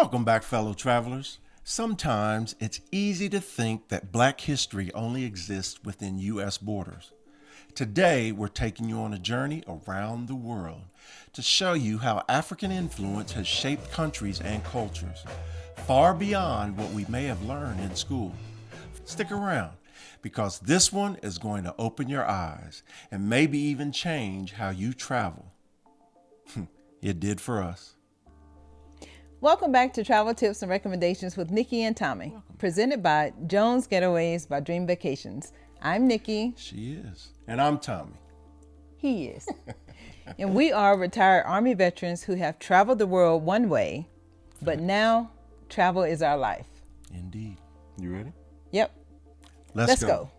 Welcome back, fellow travelers. Sometimes it's easy to think that Black history only exists within U.S. borders. Today, we're taking you on a journey around the world to show you how African influence has shaped countries and cultures, far beyond what we may have learned in school. Stick around, because this one is going to open your eyes and maybe even change how you travel. It did for us. Welcome back to Travel Tips and Recommendations with Nikki and Tommie, presented by Jones Getaways by Dream Vacations. I'm Nikki. She is. And I'm Tommie. He is. And we are retired Army veterans who have traveled the world one way, but now travel is our life. Indeed. You ready? Yep. Let's go.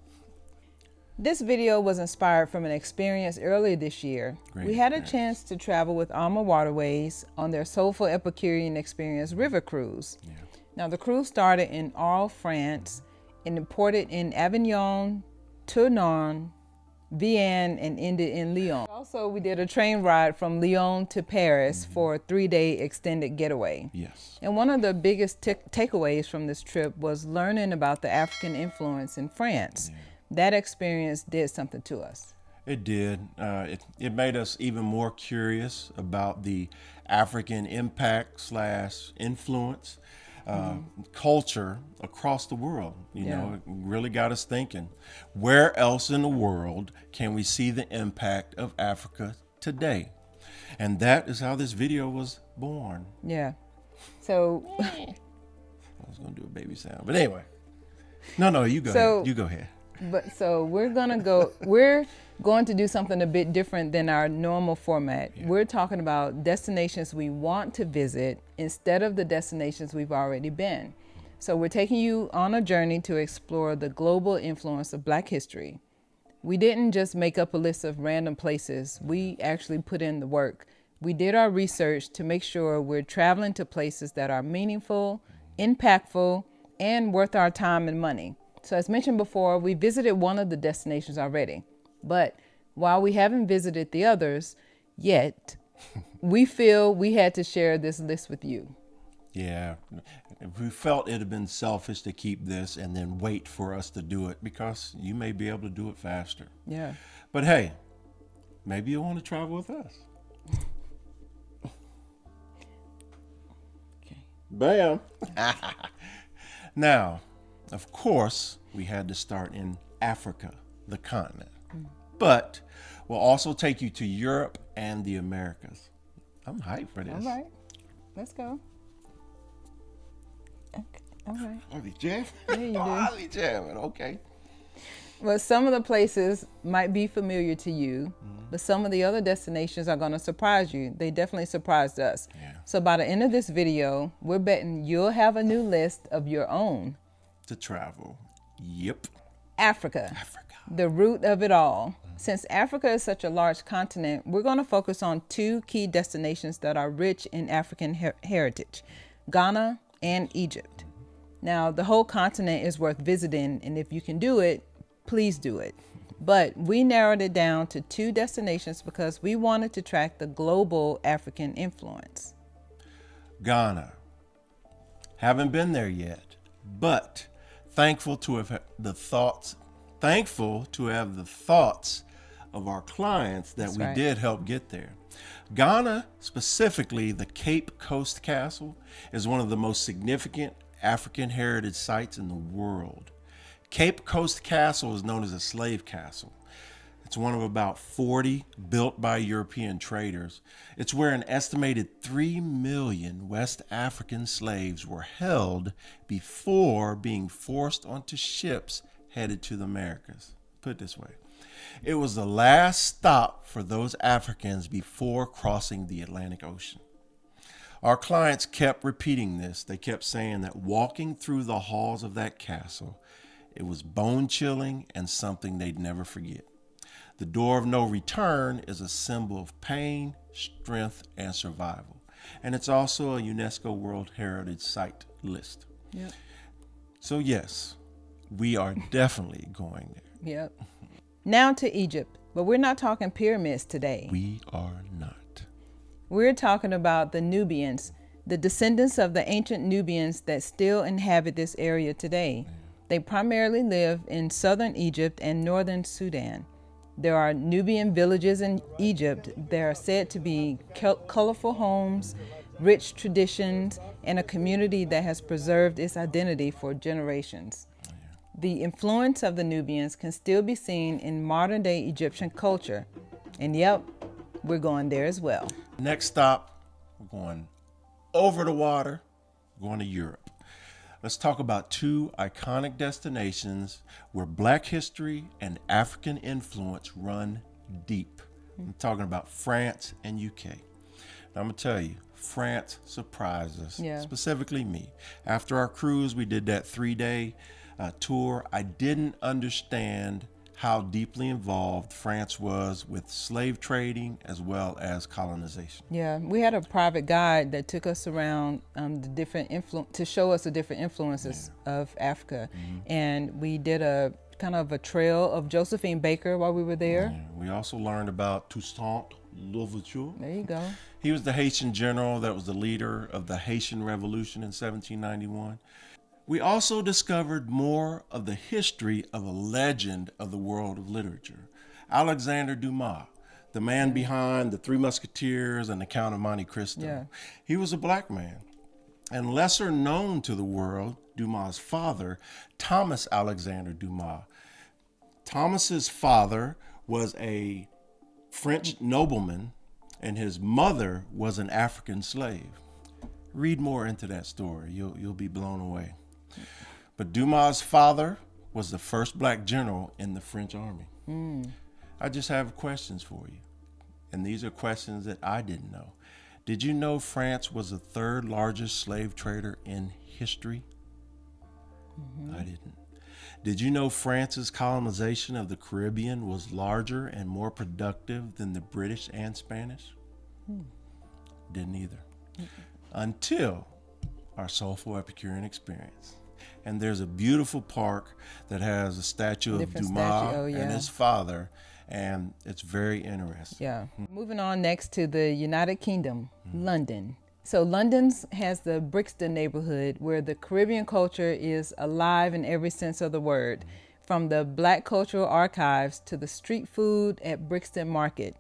This video was inspired from an experience earlier this year. We had a chance to travel with Alma Waterways on their soulful Epicurean experience river cruise. Yeah. Now the cruise started in Arles, France, and ported in Avignon, Tournon, Vienne, and ended in Lyon. Also, we did a train ride from Lyon to Paris for a 3-day extended getaway. Yes. And one of the biggest takeaways from this trip was learning about the African influence in France. Yeah. That experience did something to us. It did. It made us even more curious about the African impact / influence culture across the world. You know, it really got us thinking, where else in the world can we see the impact of Africa today? And that is how this video was born. Yeah. So I was going to do a baby sound, but anyway. No, you go ahead. You go ahead. But so we're going to do something a bit different than our normal format. Yeah. We're talking about destinations we want to visit instead of the destinations we've already been. So we're taking you on a journey to explore the global influence of Black history. We didn't just make up a list of random places. We actually put in the work. We did our research to make sure we're traveling to places that are meaningful, impactful, and worth our time and money. So as mentioned before, we visited one of the destinations already. But while we haven't visited the others yet, we feel we had to share this list with you. Yeah, we felt it had been selfish to keep this and then wait for us to do it, because you may be able to do it faster. Yeah. But hey, maybe you'll want to travel with us. Okay. Bam. Now, of course, we had to start in Africa, the continent. But we'll also take you to Europe and the Americas. I'm hyped for this. All right. Let's go. Okay. All right. Are we jamming? Yeah, you do. Are we jamming? Okay. Well, some of the places might be familiar to you, but some of the other destinations are going to surprise you. They definitely surprised us. Yeah. So by the end of this video, we're betting you'll have a new list of your own. To travel. Yep. Africa. The root of it all. Since Africa is such a large continent, we're going to focus on 2 key destinations that are rich in African heritage, Ghana and Egypt. Now, the whole continent is worth visiting, and if you can do it, please do it. But we narrowed it down to 2 destinations because we wanted to track the global African influence. Ghana. Haven't been there yet, but thankful to have the thoughts of our clients that we did help get there. Ghana, specifically the Cape Coast Castle, is one of the most significant African heritage sites in the world. Cape Coast Castle is known as a slave castle. It's one of about 40 built by European traders. It's where an estimated 3 million West African slaves were held before being forced onto ships headed to the Americas. Put it this way, it was the last stop for those Africans before crossing the Atlantic Ocean. Our clients kept repeating this. They kept saying that walking through the halls of that castle, it was bone-chilling and something they'd never forget. The door of no return is a symbol of pain, strength, and survival. And it's also a UNESCO World Heritage Site list. Yep. So yes, we are definitely going there. Yep. Now to Egypt, but we're not talking pyramids today. We are not. We're talking about the Nubians, the descendants of the ancient Nubians that still inhabit this area today. They primarily live in southern Egypt and northern Sudan. There are Nubian villages in Egypt that are said to be colorful homes, rich traditions, and a community that has preserved its identity for generations. The influence of the Nubians can still be seen in modern-day Egyptian culture. And yep, we're going there as well. Next stop, we're going over the water, going to Europe. Let's talk about two iconic destinations where Black history and African influence run deep. I'm talking about France and UK. Now, I'm going to tell you, France surprised us, specifically me. After our cruise, we did that 3-day tour. I didn't understand how deeply involved France was with slave trading as well as colonization. Yeah, we had a private guide that took us around the different to show us the different influences of Africa. And we did a kind of a trail of Josephine Baker while we were there. We also learned about Toussaint Louverture. There you go. He was the Haitian general that was the leader of the Haitian Revolution in 1791. We also discovered more of the history of a legend of the world of literature, Alexandre Dumas, the man behind The Three Musketeers and The Count of Monte Cristo. Yeah. He was a Black man, and lesser known to the world, Dumas' father, Thomas Alexander Dumas. Thomas's father was a French nobleman, and his mother was an African slave. Read more into that story. You'll be blown away. But Dumas' father was the first Black general in the French army. I just have questions for you. And these are questions that I didn't know. Did you know France was the third largest slave trader in history? I didn't. Did you know France's colonization of the Caribbean was larger and more productive than the British and Spanish? Didn't either. Until our soulful Epicurean experience. And there's a beautiful park that has a statue of Dumas and his father, and it's very interesting. Yeah. Moving on next to the United Kingdom, London. So London has the Brixton neighborhood where the Caribbean culture is alive in every sense of the word, from the Black cultural archives to the street food at Brixton Market.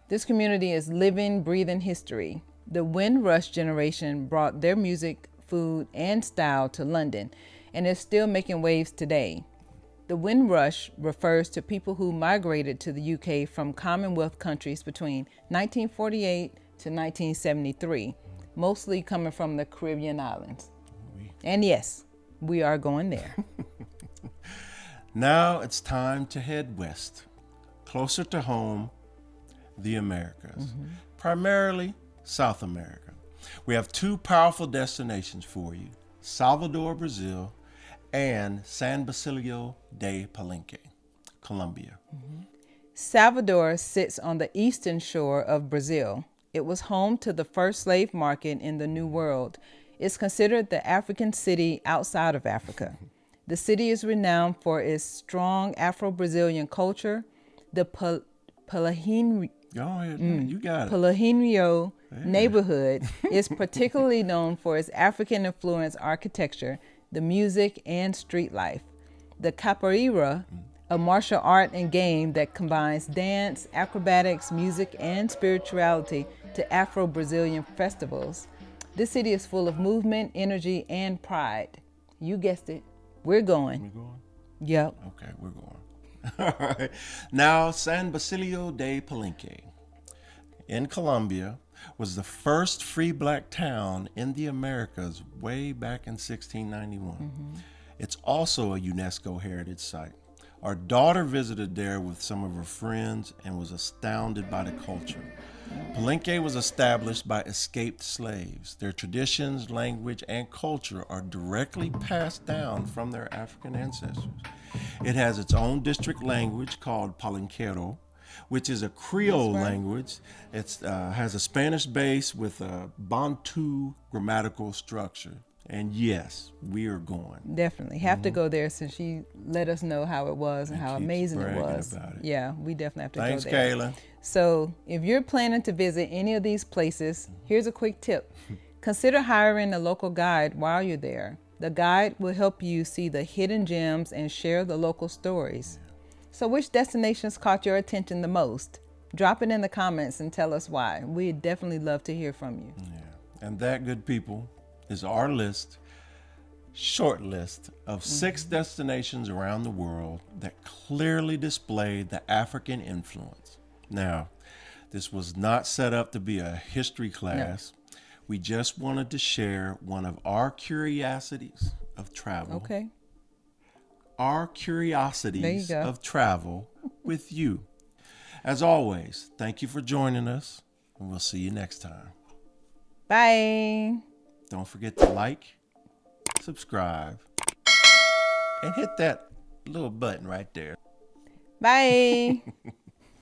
This community is living, breathing history. The Windrush generation brought their music, food, and style to London, and is still making waves today. The Windrush refers to people who migrated to the UK from Commonwealth countries between 1948 to 1973, mostly coming from the Caribbean islands. And yes, we are going there. Now it's time to head west, closer to home, the Americas, primarily South America. We have two powerful destinations for you, Salvador, Brazil, and San Basilio de Palenque, Colombia. Salvador sits on the eastern shore of Brazil. It was home to the first slave market in the New World. It's considered the African city outside of Africa. The city is renowned for its strong Afro-Brazilian culture. The Palinheiro neighborhood is particularly known for its African-influenced architecture, the music, and street life. The capoeira, a martial art and game that combines dance, acrobatics, music, and spirituality to Afro-Brazilian festivals. This city is full of movement, energy, and pride. You guessed it. We're going. We're going? Yep. Okay, we're going. All right. Now, San Basilio de Palenque in Colombia was the first free Black town in the Americas way back in 1691. It's also a UNESCO heritage site. Our daughter visited there with some of her friends and was astounded by the culture. Palenque was established by escaped slaves. Their traditions, language, and culture are directly passed down from their African ancestors. It has its own district language called Palenquero, which is a Creole language. It has a Spanish base with a Bantu grammatical structure. And yes, we are going. Definitely. Have to go there since she let us know how it was and how amazing it was. About it. Yeah, we definitely have to Thanks, go there. Kayla. So if you're planning to visit any of these places, here's a quick tip. Consider hiring a local guide while you're there. The guide will help you see the hidden gems and share the local stories. So which destinations caught your attention the most? Drop it in the comments and tell us why. We'd definitely love to hear from you. Yeah. And that, good people, is our short list of 6 destinations around the world that clearly display the African influence. Now, this was not set up to be a history class. No. We just wanted to share one of our curiosities of travel. Okay. Our curiosities of travel with you. As always, thank you for joining us, and we'll see you next time. Bye. Don't forget to like, subscribe, and hit that little button right there. Bye.